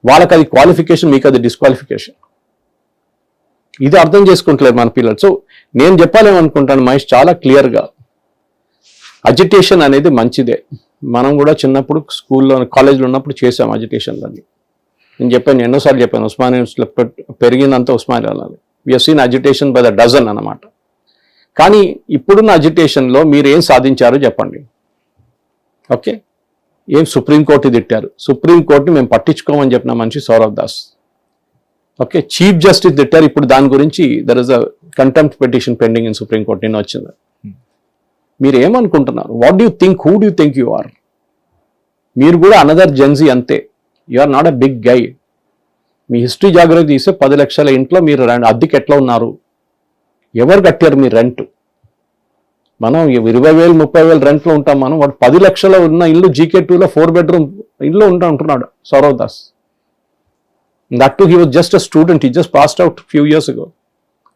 వాళ్ళకి అది క్వాలిఫికేషన్, మీకు అది డిస్క్వాలిఫికేషన్. ఇది అర్థం చేసుకుంటలేదు మన పిల్లలు. సో నేను చెప్పాలేమనుకుంటాను మహేష్, చాలా క్లియర్గా అజిటేషన్ అనేది మంచిదే. మనం కూడా చిన్నప్పుడు స్కూల్లో కాలేజ్లో ఉన్నప్పుడు చేసాం అజిటేషన్లన్నీ. నేను చెప్పాను, ఎన్నోసార్లు చెప్పాను, ఉస్మానియా యూనివర్సిటీలో పెరిగిందంతా ఉస్మానియాలో. We have seen agitation by the dozen అన్నమాట. కానీ ఇప్పుడున్న అజిటేషన్లో మీరు ఏం సాధించారో చెప్పండి. ఓకే, ఏం సుప్రీంకోర్టు తిట్టారు, సుప్రీంకోర్టుని మేము పట్టించుకోమని చెప్పిన మనిషి Saurav Das. Okay, chief justice తిట్టారు, ఇప్పుడు దాని గురించి there is a contempt petition pending in supreme court, నిన్న వచ్చింది. మీరు ఏమనుకుంటున్నారు? What do you think, who do you think you are? మీరు కూడా అనదర్ జెన్జీ అంతే. You are not a big guy. మీ హిస్టరీ జాగ్రత్త తీస్తే 10 లక్షల ఇంట్లో మీరు అద్దెకి ఎట్లా ఉన్నారు? ఎవరు కట్టారు మీ రెంట్? మనం 20,000 30,000 రెంట్లో ఉంటాం. మనం వాడు 10 లక్షల ఉన్న ఇల్లు GK2లో 4 బెడ్రూమ్ ఇల్లు ఉంటున్నాడు Saurav Das. That too he was just a student, he just passed out few years ago.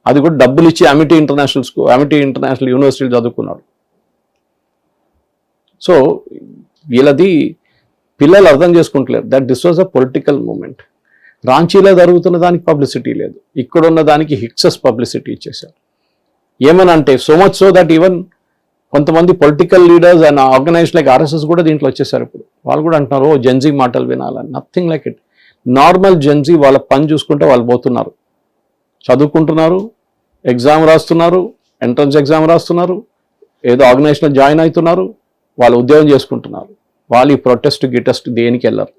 అది కూడా డబ్బులు ఇచ్చి అమిటీ ఇంటర్నేషనల్ యూనివర్సిటీలు చదువుకున్నాడు. సో వీళ్ళది పిల్లలు అర్థం చేసుకుంటలేరు that this was a political movement. రాంచీలో జరుగుతున్న దానికి పబ్లిసిటీ లేదు, ఇక్కడ ఉన్న దానికి హిక్సెస్ పబ్లిసిటీ ఇచ్చేశారు. ఏమనంటే so much so that even కొంతమంది political leaders and organised like RSS కూడా దీంట్లో వచ్చేసారు. ఇప్పుడు వాళ్ళు కూడా అంటున్నారు, ఓ జెన్జీ మాటలు వినాలని. Nothing like it. Normal Gen Z వాళ్ళ పని చూసుకుంటే వాళ్ళు పోతున్నారు, చదువుకుంటున్నారు, ఎగ్జామ్ రాస్తున్నారు, ఎంట్రన్స్ ఎగ్జామ్ రాస్తున్నారు, ఏదో ఆర్గనైజేషన్లో జాయిన్ అవుతున్నారు, వాళ్ళు ఉద్యోగం చేసుకుంటున్నారు. వాళ్ళు ఈ ప్రొటెస్ట్ గిటెస్ట్ దేనికి వెళ్ళరు.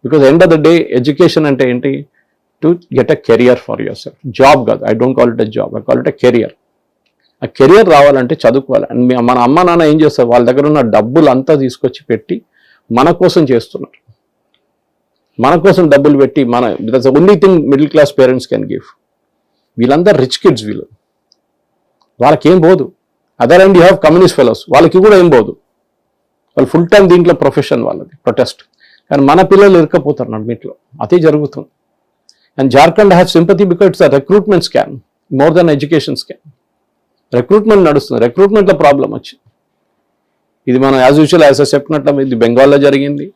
Because end of the day education అంటే ఏంటి? To get a career for yourself. Job కాదు, I don't call it a job, I call it a career. ఆ కెరియర్ రావాలంటే చదువుకోవాలి. అండ్ మన అమ్మ నాన్న ఏం చేస్తారు? వాళ్ళ దగ్గర ఉన్న డబ్బులు అంతా తీసుకొచ్చి పెట్టి మన కోసం చేస్తున్నారు. మన కోసం డబ్బులు పెట్టి that's the only thing middle class parents can give. వీళ్ళందరూ రిచ్ కిడ్స్, వీళ్ళు వాళ్ళకి ఏం పోదు. Other and you have communist fellows, వాళ్ళకి కూడా ఏం పోదు. వాళ్ళు ఫుల్ టైం దీంట్లో ప్రొఫెషన్ వాళ్ళది ప్రొటెస్ట్. కానీ మన పిల్లలు ఇరకపోతారు నడిమిట్లో, అదే జరుగుతుంది. And Jharkhand have sympathy because it's a recruitment scam more than education scam. Recruitment నడుస్తుంది, రిక్రూట్మెంట్లో ప్రాబ్లం వచ్చింది. ఇది మనం యాజ్ యూజువల్ చెప్పినట్లు ఇది బెంగాల్లో జరిగింది.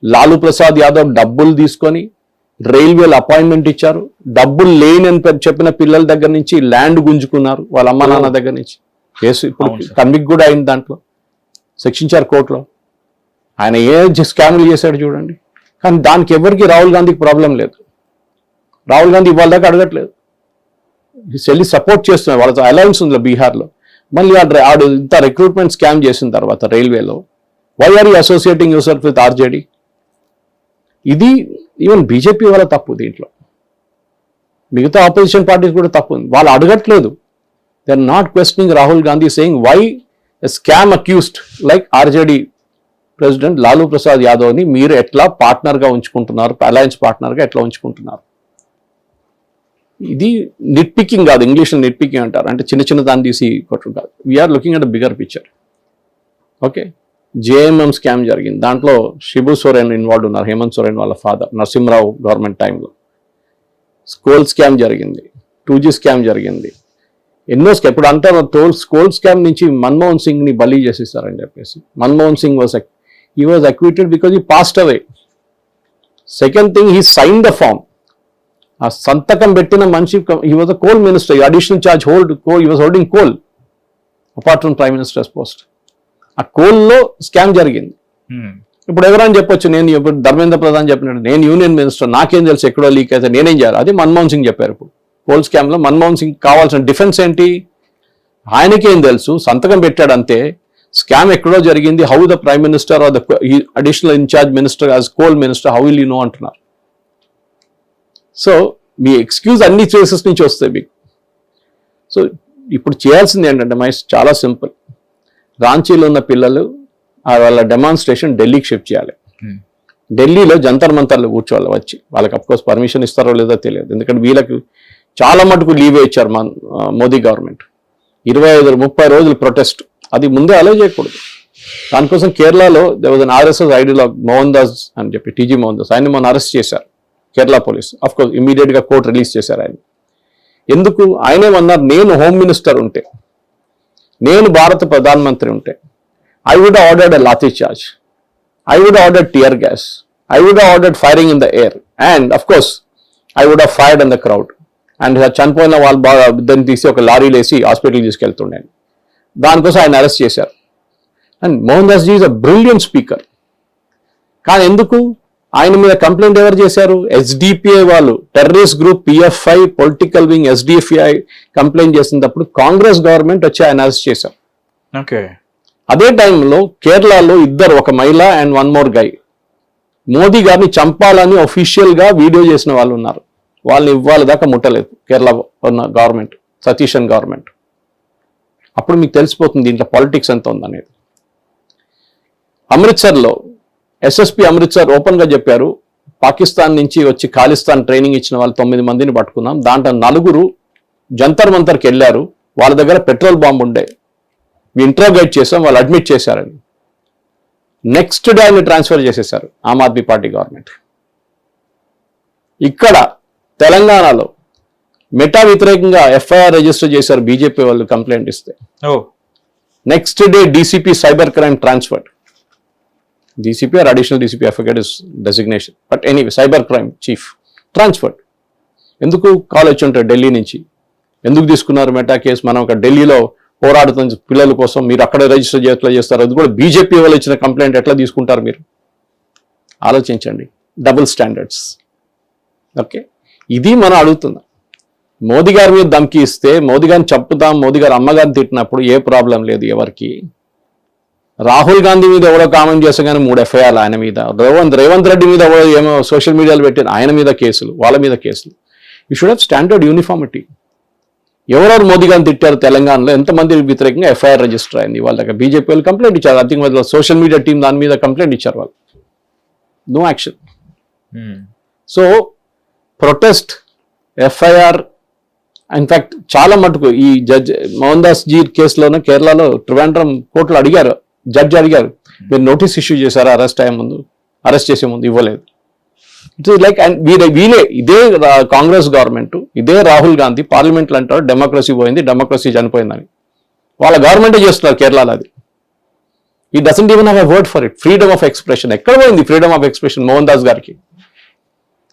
లాలూ ప్రసాద్ యాదవ్ డబ్బులు తీసుకొని రైల్వేలు అపాయింట్మెంట్ ఇచ్చారు. డబ్బులు లేని చెప్పిన పిల్లల దగ్గర నుంచి ల్యాండ్ గుంజుకున్నారు వాళ్ళ అమ్మ నాన్న దగ్గర నుంచి. కేసు ఇప్పుడు కన్విక్ట్ కూడా అయింది, దాంట్లో శిక్షించారు కోర్టులో. ఆయన ఏ స్కామ్లు చేశాడు చూడండి. కానీ దానికి ఎవరికి రాహుల్ గాంధీకి ప్రాబ్లం లేదు. రాహుల్ గాంధీ ఇవాళ దాకా అడగట్లేదు, వెళ్ళి సపోర్ట్ చేస్తున్నారు. వాళ్ళతో అలయన్స్ ఉంది బీహార్లో. మళ్ళీ ఆడు ఇంత రిక్రూట్మెంట్ స్కామ్ చేసిన తర్వాత రైల్వేలో, why are you associating yourself with RJD? ఇది ఈవెన్ బీజేపీ వాళ్ళ తప్పు, దీంట్లో మిగతా ఆపోజిషన్ పార్టీస్ కూడా తప్పు ఉంది. వాళ్ళు అడగట్లేదు. They are not questioning Rahul Gandhi, saying why a scam accused like RJD president Lalu Prasad యాదవ్ని మీరు ఎట్లా పార్ట్నర్గా ఉంచుకుంటున్నారు, అలయన్స్ పార్ట్నర్గా ఎట్లా ఉంచుకుంటున్నారు? ఇది నిట్ పికింగ్ కాదు, ఇంగ్లీష్లో నిట్ పికింగ్ అంటారు, అంటే చిన్న చిన్న దాన్ని తీసి కొట్టుకుంటారు. We are looking at a bigger picture. Okay, JMM scam జరిగింది, దాంట్లో శిబు సోరెన్ ఇన్వాల్వ్ ఉన్నారు, హేమంత్ సోరెన్ వాళ్ళ ఫాదర్, నరసింహరావు గవర్నమెంట్ టైంలో. స్కోల్ స్కామ్ జరిగింది, 2G స్కామ్ జరిగింది, ఎన్నో స్కామ్. ఇప్పుడు అంటారు స్కోల్ స్కామ్ నుంచి మన్మోహన్ సింగ్ని బలి చేసేస్తారని చెప్పేసి. Manmohan Singh he was acquitted because he passed away. Second thing, he signed the form. ఆ సంతకం పెట్టిన మనిషి, he was a coal minister, additional charge he was holding coal apart from prime minister's post. ఆ కోల్లో స్కామ్ జరిగింది. ఇప్పుడు ఎవరైనా చెప్పొచ్చు, నేను ఇప్పుడు ధర్మేంద్ర ప్రధాన్ చెప్పినట్టు నేను యూనియన్ మినిస్టర్, నాకేం తెలుసు ఎక్కడో లీక్ అయితే నేనేం చేయాలి? అది మన్మోహన్ సింగ్ చెప్పారు. ఇప్పుడు కోల్ స్కామ్లో మన్మోహన్ సింగ్ కావాల్సిన డిఫెన్స్ ఏంటి? ఆయనకేం తెలుసు, సంతకం పెట్టాడు అంతే. స్కామ్ ఎక్కడో జరిగింది, how the prime minister or the additional incharge minister as coal minister, how will you know అంటున్నారు. సో మీ ఎక్స్క్యూజ్ అన్ని కేసెస్ నుంచి వస్తాయి మీకు. సో ఇప్పుడు చేయాల్సింది ఏంటంటే చాలా సింపుల్. రాంచీలో ఉన్న పిల్లలు వాళ్ళ డెమాన్స్ట్రేషన్ ఢిల్లీకి షిఫ్ట్ చేయాలి. ఢిల్లీలో జంతర్ మంతర్లు కూర్చోవాలి వచ్చి. వాళ్ళకి అఫ్కోర్స్ పర్మిషన్ ఇస్తారో లేదో తెలియదు, ఎందుకంటే వీళ్ళకి చాలా మటుకు లీవే ఇచ్చారు మోదీ గవర్నమెంట్. 25-30 రోజులు ప్రొటెస్ట్, అది ముందే అలో చేయకూడదు. దానికోసం కేరళలో there was an RSS ideology Mohan Das అని చెప్పి, TG మోహన్ దాస్, ఆయన మొన్న అరెస్ట్ చేశారు కేరళ పోలీసు. అఫ్కోర్స్ ఇమీడియట్గా కోర్టు రిలీజ్ చేశారు ఆయన. ఎందుకు? ఆయనేమన్నారు, నేను హోమ్ మినిస్టర్ ఉంటే, నేను భారత ప్రధానమంత్రి ఉంటే, I would have ordered a lathi charge, I would have ordered tear gas, I would have ordered firing in the air. And of course I would have fired in the crowd and చనిపోయిన వాళ్ళు బాగా దాన్ని తీసి ఒక లారీలు వేసి హాస్పిటల్కి తీసుకెళ్తుండే. దానికోసం ఆయన అరెస్ట్ చేశారు. And Mohan Das ji is a brilliant speaker. కానీ ఎందుకు ఆయన మీద కంప్లైంట్ ఎవరు చేశారు? ఎస్డిపిఐ వాళ్ళు, terrorist group PFI, political wing SDFI complaint చేసినప్పుడు కాంగ్రెస్ గవర్నమెంట్ వచ్చి ఆయన అరెస్ట్ చేశారు. ఓకే. అదే టైంలో కేరళలో ఇద్దరు, ఒక మహిళ and one more guy, Modi గారిని చంపాలని ఒఫీషియల్ గా వీడియో చేసిన వాళ్ళు ఉన్నారు. వాళ్ళని ఇవ్వాలి దాకా ముట్టలేదు కేరళ ఉన్న గవర్నమెంట్, సతీశన్ గవర్నమెంట్. అప్పుడు మీకు తెలిసిపోతుంది దీంట్లో పాలిటిక్స్ ఎంత ఉందనేది. అమృత్సర్లో ఎస్ఎస్పి అమృత్సర్ ఓపెన్ గా చెప్పారు, పాకిస్తాన్ నుంచి వచ్చి ఖాళిస్తాన్ ట్రైనింగ్ ఇచ్చిన వాళ్ళు 9 మందిని పట్టుకున్నాం, దాంట్లో 4 జంతర్ మంతర్కి వెళ్ళారు, వాళ్ళ దగ్గర పెట్రోల్ బాంబు ఉండే, ఇంట్రోగేట్ చేసాం, వాళ్ళు అడ్మిట్ చేశారని. నెక్స్ట్ డే ఆయన ట్రాన్స్ఫర్ చేసేశారు ఆమ్ ఆద్మీ పార్టీ గవర్నమెంట్. ఇక్కడ తెలంగాణలో మెటా వ్యతిరేకంగా ఎఫ్ఐఆర్ రిజిస్టర్ చేశారు బీజేపీ వాళ్ళు కంప్లైంట్ ఇస్తే. Next day DCP cyber crime transferred. DCP are additional DCP, I forget his designation, but anyway cyber crime chief transferred. ఎందుకు కాల్ వచ్చి ఉంటారు ఢిల్లీ నుంచి? ఎందుకు తీసుకున్నారు మెటా కేసు? మనం ఒక ఢిల్లీలో పోరాడుతున్న పిల్లల కోసం మీరు అక్కడ రిజిస్టర్ చేస్తారు, అది కూడా బీజేపీ వాళ్ళు ఇచ్చిన కంప్లైంట్ ఎట్లా తీసుకుంటారు మీరు? ఆలోచించండి. Double standards. ఓకే, ఇది మనం అడుగుతున్నాం. మోదీ గారి మీద ధమ్కి ఇస్తే, మోదీ గారిని చంపుతాం, మోదీ గారు అమ్మగారిని తిట్టినప్పుడు ఏ ప్రాబ్లం లేదు ఎవరికి. రాహుల్ గాంధీ మీద ఎవరో కామెంట్ చేస్తే కానీ 3 ఎఫ్ఐఆర్లు ఆయన మీద, రేవంత్ రెడ్డి మీద ఎవరో ఏమో సోషల్ మీడియాలో పెట్టిన ఆయన మీద కేసులు, వాళ్ళ మీద కేసులు. You should have standard uniformity. ఎవరెవరు మోదీ గారిని తిట్టారు తెలంగాణలో, ఎంతమంది వ్యతిరేకంగా ఎఫ్ఐఆర్ రిజిస్టర్ అయింది వాళ్ళ దగ్గర? బీజేపీ వాళ్ళు కంప్లైంట్ ఇచ్చారు, I think social media team దాని మీద కంప్లైంట్ ఇచ్చారు వాళ్ళు. No action. So protest, FIR, in fact చాలా మటుకు ఈ జడ్జ్ మోహన్ దాస్ జీ కేసులోనే కేరళలో ట్రివాండ్రం కోర్టులో అడిగారు, జడ్జి అడిగారు, మీరు నోటీస్ ఇష్యూ చేశారా అరెస్ట్ చేసే ముందు? ఇవ్వలేదు. ఇట్ ఈస్ లైక్, అండ్ వీలే ఇదే కాంగ్రెస్ గవర్నమెంట్, ఇదే రాహుల్ గాంధీ పార్లమెంట్లో అంటారు డెమోక్రసీ పోయింది, డెమోక్రసీ చనిపోయిందని. వాళ్ళ గవర్నమెంటే చేస్తున్నారు కేరళలో అది. ఈ doesn't even have a word for it. Freedom of expression ఎక్కడ పోయింది? Freedom of expression Mohan Das గారికి.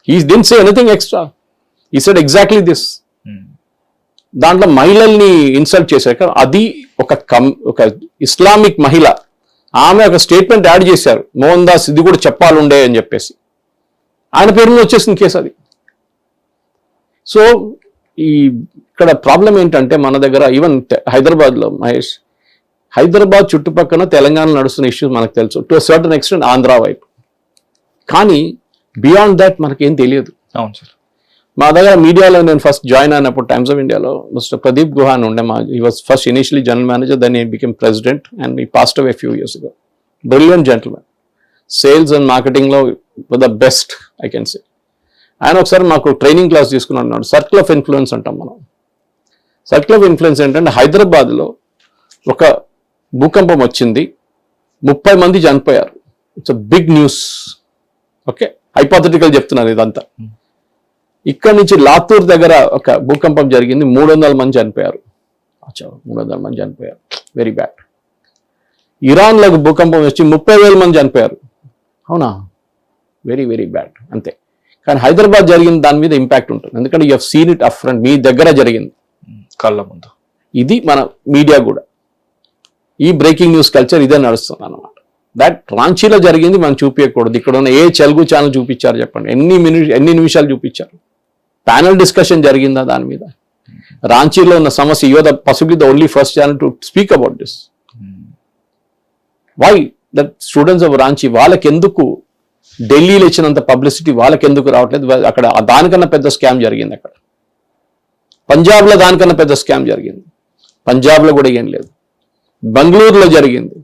He didn't say anything extra, he said exactly this. దాంట్లో మహిళల్ని ఇన్సల్ట్ చేశాక, అది ఒక ఇస్లామిక్ మహిళ, ఆమె ఒక స్టేట్మెంట్ యాడ్ చేశారు, మోహన్ దాస్ ఇది కూడా చెప్పాలుండే అని చెప్పేసి. ఆయన పేరు మీద వచ్చేసింది కేసు అది. సో ఇక్కడ ప్రాబ్లం ఏంటంటే మన దగ్గర ఈవెన్ హైదరాబాద్లో, మహేష్, హైదరాబాద్ చుట్టుపక్కల తెలంగాణ నడుస్తున్న ఇష్యూస్ మనకు తెలుసు, టు సర్టన్ ఎక్స్టెంట్ ఆంధ్ర వైపు. కానీ బియాండ్ దాట్ మనకేం తెలియదు. అవును సార్. మా దగ్గర మీడియాలో నేను ఫస్ట్ జాయిన్ అయినప్పుడు టైమ్స్ ఆఫ్ ఇండియాలో మిస్టర్ ప్రదీప్ గుహా అని ఉండే, he was first initially general manager, then he became president and he passed away few years ago. Brilliant gentlemen, sales and మార్కెటింగ్లో the best I can say. ఆయన ఒకసారి మాకు training class తీసుకున్నాడు, circle of influence అంటాం మనం. Circle of influence ఏంటంటే, హైదరాబాద్లో ఒక భూకంపం వచ్చింది, 30 మంది చనిపోయారు. It's a big news. Okay, hypothetical చెప్తున్నారు ఇదంతా. ఇక్కడ నుంచి లాతూర్ దగ్గర ఒక భూకంపం జరిగింది, 300 మంది చనిపోయారు. 300 మంది చనిపోయారు, వెరీ బ్యాడ్. ఇరాన్లో భూకంపం వచ్చి 30,000 మంది చనిపోయారు. అవునా, వెరీ వెరీ బ్యాడ్. అంతే. కానీ హైదరాబాద్ జరిగిన దాని మీద ఇంపాక్ట్ ఉంటుంది, ఎందుకంటే you have seen it up front, మీ దగ్గర జరిగింది కళ్ళ ముందు. ఇది మన మీడియా కూడా, ఈ బ్రేకింగ్ న్యూస్ కల్చర్ ఇదే నడుస్తుంది అన్నమాట. దట్ రాంచీలో జరిగింది మనం చూపించకూడదు. ఇక్కడ ఉన్న ఏ తెలుగు ఛానల్ చూపించారు చెప్పండి? ఎన్ని నిమిషాలు చూపించారు? ప్యానల్ డిస్కషన్ జరిగిందా దాని మీద? రాంచీలో ఉన్న సమస్య, you are possibly the only first channel to speak about this. Why that students of Ranchi, వాళ్ళకెందుకు ఢిల్లీలో ఇచ్చినంత పబ్లిసిటీ వాళ్ళకెందుకు రావట్లేదు? అక్కడ దానికన్నా పెద్ద స్కామ్ జరిగింది. అక్కడ పంజాబ్లో దానికన్నా పెద్ద స్కామ్ జరిగింది. పంజాబ్లో కూడా ఏం లేదు. బెంగళూరులో జరిగింది,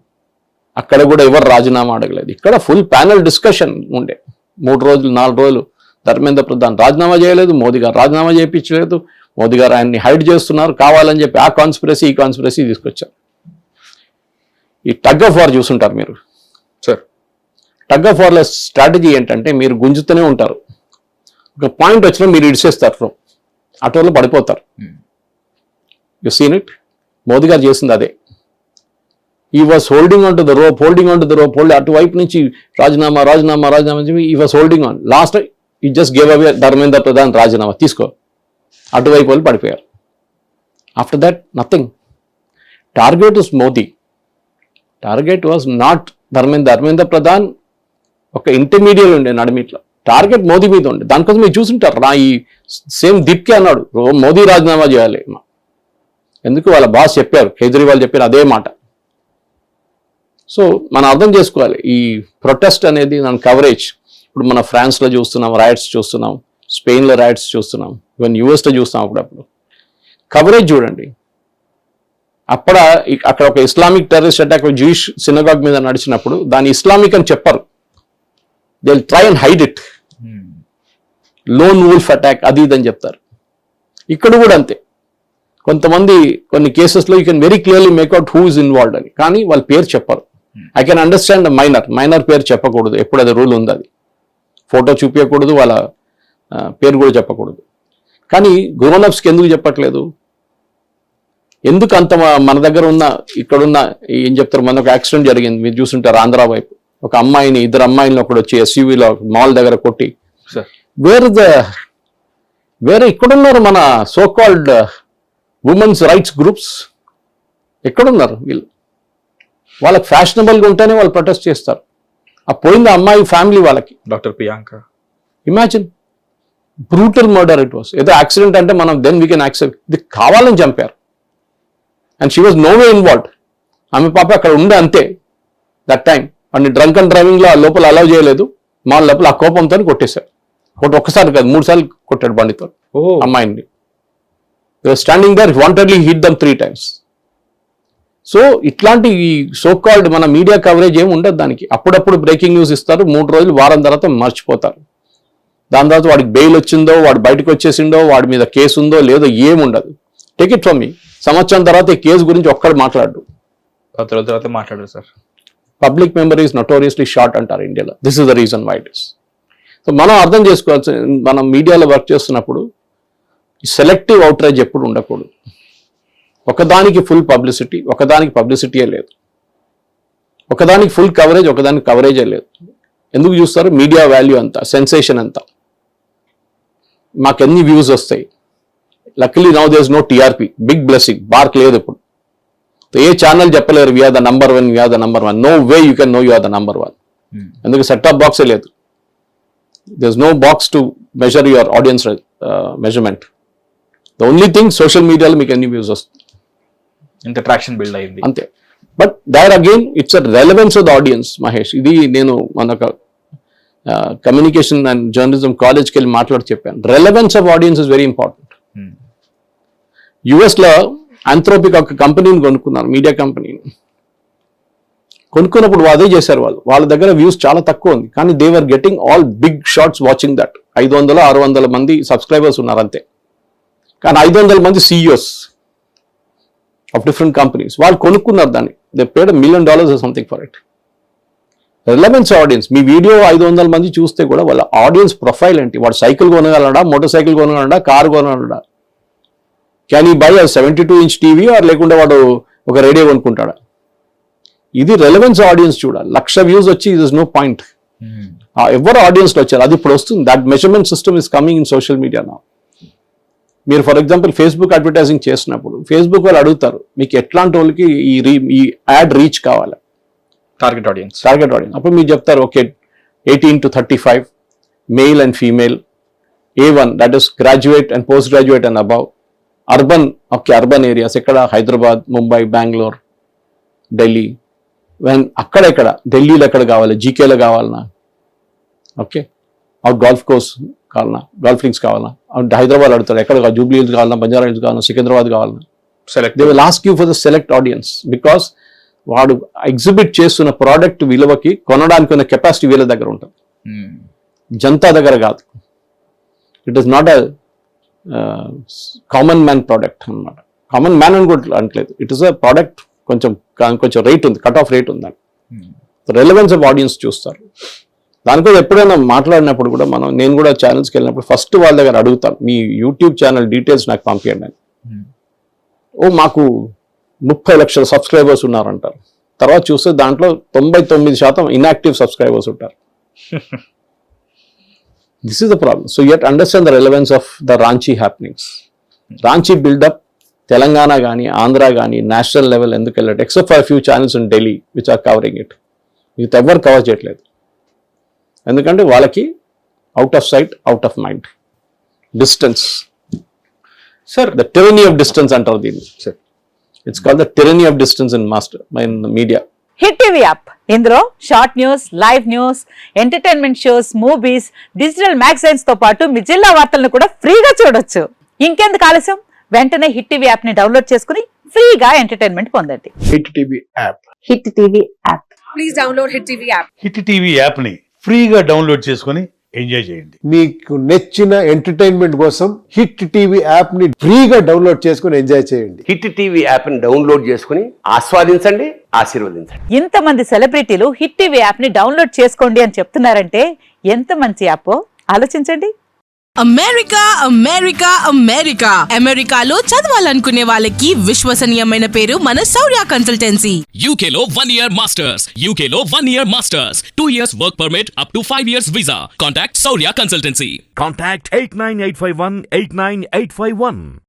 అక్కడ కూడా ఎవరు రాజీనామా అడగలేదు. ఇక్కడ ఫుల్ ప్యానల్ డిస్కషన్ ఉండే 3 రోజులు 4 రోజులు. ధర్మేంద్ర ప్రధాన్ రాజీనామా చేయలేదు, మోదీ గారు రాజీనామా చేయించలేదు, మోదీ గారు ఆయన్ని హైడ్ చేస్తున్నారు కావాలని చెప్పి. ఆ కాన్స్పిరసీ ఈ కాన్స్పిరసీ తీసుకొచ్చారు. ఈ టగ్ ఆఫ్ వార్ చూసుంటారు మీరు సార్. టగ్ ఆఫ్ వార్ల స్ట్రాటజీ ఏంటంటే, మీరు గుంజుతూనే ఉంటారు, ఒక పాయింట్ వచ్చినా మీరు ఇడిసేస్తారు, అటోలో పడిపోతారు. You seen it. మోదీ గారు చేసింది అదే. ఈ was holding on to the rope, అటువైపు నుంచి రాజీనామా చెప్పి ఈ వాజ్ హోల్డింగ్ ఆన్. లాస్ట్ ఈ just gave away Dharmendra Pradhan రాజీనామా తీసుకో, అటువైపు వాళ్ళు పడిపోయారు. After that nothing. Target was Modi, target was not Dharmendra Pradhan ఒక ఇంటర్మీడియట్ ఉండే నడిమిట్లో, టార్గెట్ మోదీ మీద ఉండే. దానికోసం మీరు చూసుంటారు, ఈ సేమ్ దీప్కే అన్నాడు మోదీ రాజీనామా చేయాలి. ఎందుకు వాళ్ళ బాస్ చెప్పారు, కేజ్రీవాల్ చెప్పారు అదే మాట. సో మనం అర్థం చేసుకోవాలి ఈ ప్రొటెస్ట్ అనేది దాని కవరేజ్. ఇప్పుడు మన ఫ్రాన్స్లో చూస్తున్నాం రైట్స్ చూస్తున్నాం, స్పెయిన్లో రైట్స్ చూస్తున్నాం, ఈవెన్ యూఎస్లో చూస్తున్నాం. అప్పుడప్పుడు కవరేజ్ చూడండి. అక్కడ ఒక Islamic terrorist attack Jewish synagogue మీద నడిచినప్పుడు దాన్ని ఇస్లామిక్ అని చెప్పరు, they will try and hide it, loan wolf attack అది ఇదని చెప్తారు. ఇక్కడ కూడా అంతే, కొంతమంది కొన్ని కేసెస్లో you can very clearly make out who is involved అని, కానీ వాళ్ళ పేరు చెప్పరు. ఐ కెన్ అండర్స్టాండ్ మైనర్ పేరు చెప్పకూడదు, ఎప్పుడు అది రూల్ ఉంది, అది ఫోటో చూపించకూడదు, వాళ్ళ పేరు కూడా చెప్పకూడదు. కానీ గ్రోనప్స్కి ఎందుకు చెప్పట్లేదు? ఎందుకు అంత మన దగ్గర ఉన్న ఇక్కడున్న ఏం చెప్తారు, మన ఒక యాక్సిడెంట్ జరిగింది మీరు చూసుంటారు ఆంధ్ర వైపు, ఒక అమ్మాయిని ఇద్దరు అమ్మాయిని ఒకటి వచ్చి ఎస్యూవీలో మాల్ దగ్గర కొట్టి, వేరే ఇక్కడున్నారు మన so called women's rights groups, ఎక్కడున్నారు వీళ్ళు? వాళ్ళకి ఫ్యాషనబుల్గా ఉంటేనే వాళ్ళు ప్రొటెస్ట్ చేస్తారు. ఆ పోయింది అమ్మాయి ఫ్యామిలీ వాళ్ళకి. Doctor Priyanka, imagine, brutal murder it was. ఏదో యాక్సిడెంట్ అంటే మనం దెన్ వీ కెన్ యాక్సెప్ట్, ఇది కావాలని చంపారు. And she was no way involved. ఆమె పాప అక్కడ ఉండే అంతే దట్ టైం. వాడిని డ్రంక్ అండ్ డ్రైవింగ్ లో లోపల అలౌ చేయలేదు, మాల్ లోపల ఆ కోపంతో కొట్టేశారు. ఒక్కసారి కాదు 3 సార్లు కొట్టాడు బండితో అమ్మాయిని. Standing there wantedly hit them 3 times. So ఇట్లాంటి ఈ సో కాల్డ్ మన మీడియా కవరేజ్ ఏమి ఉండదు దానికి. అప్పుడప్పుడు బ్రేకింగ్ న్యూస్ ఇస్తారు, 3 రోజులు వారం తర్వాత మర్చిపోతారు. దాని తర్వాత వాడికి బెయిల్ వచ్చిందో, వాడు బయటకు వచ్చేసిండో, వాడి మీద కేసు ఉందో లేదో ఏముండదు. టేక్ ఇట్ ఫ్రమ్ మీ, సంవత్సరం తర్వాత ఈ కేసు గురించి ఒక్కడు మాట్లాడు, 10 రోజుల తర్వాత మాట్లాడారు sir. Public memory is notoriously short అంటారు ఇండియాలో. This is the reason why it is. So మనం అర్థం చేసుకోవాల్సి, మనం మీడియాలో వర్క్ చేస్తున్నప్పుడు సెలెక్టివ్ అవుట్రేజ్ ఎప్పుడు ఉండకూడదు. ఒకదానికి ఫుల్ పబ్లిసిటీ, ఒకదానికి పబ్లిసిటీయే లేదు. ఒకదానికి ఫుల్ కవరేజ్, ఒకదానికి కవరేజే లేదు. ఎందుకు చూస్తారు? మీడియా వాల్యూ అంతా, సెన్సేషన్ అంతా, మాకెన్ని వ్యూస్ వస్తాయి. Luckily now there is no TRP, big blessing. BARC లేదు ఇప్పుడు. ఏ ఛానల్ చెప్పలేరు we are the number 1, we are the number 1. No way you can know you are the number 1. ఎందుకు? సెట్టాప్ బాక్సే లేదు. There is no box to measure your audience measurement. The only thing social మీడియాలో మీకు ఎన్ని వ్యూస్ వస్తాయి, ఇంత traction build అయింది అంతే. But there again it's a relevance of the audience. Mahesh, ఇది నేను మనకు కమ్యూనికేషన్ అండ్ జర్నలిజం కాలేజ్కి వెళ్ళి మాట్లాడి చెప్పాను. Relevance of audience is very important. యుఎస్లో ఆంథ్రోపిక్ ఒక కంపెనీని కొనుక్కున్నారు, మీడియా కంపెనీని. కొనుక్కున్నప్పుడు అదే చేశారు వాళ్ళు. వాళ్ళ దగ్గర వ్యూస్ చాలా తక్కువ ఉంది, కానీ they were getting all big shots watching that. 500-600 మంది సబ్స్క్రైబర్స్ ఉన్నారు అంతే. కానీ 500 మంది CEOs ఆఫ్ డిఫరెంట్ కంపెనీస్ వాళ్ళు కొనుక్కున్నారు దాన్ని. They paid $1 million or something for it. Relevance audience. మీ వీడియో 500 మంది చూస్తే కూడా వాళ్ళ ఆడియన్స్ ప్రొఫైల్ ఏంటి? వాడు సైకిల్ కొనగలడా, మోటార్ సైకిల్ కొనగలడా, కారు కొనగలడా? Can he buy 72-inch TV or లేకుండా వాడు ఒక రేడియో కొనుక్కుంటాడా? ఇది రెలవెన్స్ ఆడియన్స్ చూడాలి. 1,00,000 వ్యూస్ వచ్చి ఇట్ ఇస్ నో పాయింట్. ఎవరు ఆడియన్స్లో వచ్చారు అది ఇప్పుడు వస్తుంది. That measurement system is coming in social media నా. మీరు ఫర్ ఎగ్జాంపుల్ ఫేస్బుక్ అడ్వర్టైజింగ్ చేసినప్పుడు ఫేస్బుక్ వాళ్ళు అడుగుతారు మీకు ఎట్లాంటి వాళ్ళకి ఈ యాడ్ రీచ్ కావాలి, టార్గెట్ ఆడియన్స్. అప్పుడు మీరు చెప్తారు okay 18 to 35 male and female, A1 that is graduate and post graduate and above, urban, okay urban areas ఎక్కడ? హైదరాబాద్, ముంబై, బెంగళూరు, ఢిల్లీ. అక్కడెక్కడ? ఢిల్లీలో ఎక్కడ కావాలి? జీకేలో కావాలన్నా? ఓకే, గోల్ఫ్ కోర్స్ కావాలన్నా, గోల్ఫ్ లింక్స్ కావాలన్నా? హైదరాబాద్ అడుగుతాడు ఎక్కడ? జూబ్లీ హిల్స్ కావాలన్నా, బంజారా హిల్స్ కావాలన్నా, సికింద్రాబాద్ కావాలన్నా? They will ask you for the select audience. Because వాడు ఎగ్జిబిట్ చేస్తున్న ప్రోడక్ట్ విలువకి కొనడానికి ఉన్న కెపాసిటీ వీళ్ళ దగ్గర ఉంటుంది, జనతా దగ్గర కాదు. It is not a common man product అనమాట. కామన్ మ్యాన్ అని కూడా అనట్లేదు. ఇట్ ఈస్ అ ప్రోడక్ట్ కొంచెం రేట్ ఉంది, కట్ ఆఫ్ రేట్ ఉంది. రెలవెన్స్ ఆఫ్ ఆడియన్స్ చూస్తారు. దానికోసం ఎప్పుడైనా మాట్లాడినప్పుడు కూడా నేను కూడా ఛానల్స్కి వెళ్ళినప్పుడు ఫస్ట్ వాళ్ళ దగ్గర అడుగుతాను, మీ యూట్యూబ్ ఛానల్ డీటెయిల్స్ నాకు పంపించండి అని. మాకు 30 లక్షల సబ్స్క్రైబర్స్ ఉన్నారంటారు. తర్వాత చూస్తే దాంట్లో 99% ఇన్యాక్టివ్ సబ్స్క్రైబర్స్ ఉంటారు. This is the problem. So you have to understand the relevance of the Ranchi happenings. Ranchi build-up, Telangana gaani, Andhra gaani, national level ఎందుకు వెళ్ళట్టు, except for a few channels in Delhi which are covering it. ఇది ఎవరు cover చేయట్లేదు. ఎందుకంటే వాళ్ళకి out of sight, out of mind. Distance. Sir the tyranny of distance అంటారు దీన్ని. It's called the tyranny of distance in media. Hit TV app, ఇందులో short news, live news, entertainment shows, movies, digital magazines తో పాటు మీ జిల్లా వార్తలను కూడా ఫ్రీగా చూడొచ్చు. ఇంకెందుకు ఆలస్యం, వెంటనే హిట్ టీవీ యాప్ ని డౌన్లోడ్ చేసుకుని ఫ్రీగా ఎంటర్టైన్మెంట్ పొందండి. Hit TV app. Hit TV app. Please download Hit TV app. Hit TV app ని ఫ్రీగా డౌన్లోడ్ చేసుకొని ఎంజాయ్ చేయండి. మీకు నచ్చిన ఎంటర్టైన్మెంట్ కోసం హిట్ టీవీ యాప్ ని ఫ్రీగా డౌన్లోడ్ చేసుకుని ఎంజాయ్ చేయండి. హిట్ టీవీ యాప్ ని డౌన్లోడ్ చేసుకుని ఆస్వాదించండి, ఆశీర్వదించండి. ఇంతమంది సెలబ్రిటీలు హిట్ టీవీ యాప్ ని డౌన్లోడ్ చేసుకోండి అని చెప్తున్నారంటే ఎంత మంచి యాప్ ఆలోచించండి. అమెరికా అమెరికా అమెరికా అమెరికాలో చదవాలనుకునే వాళ్ళకి విశ్వసనీయమైన పేరు మన శౌర్య కన్సల్టెన్సీ. UK లో 1 year masters, UK లో 1 year masters, 2 years work permit up to 5 years visa. Contact Saurya Consultancy. Contact 89851 89851.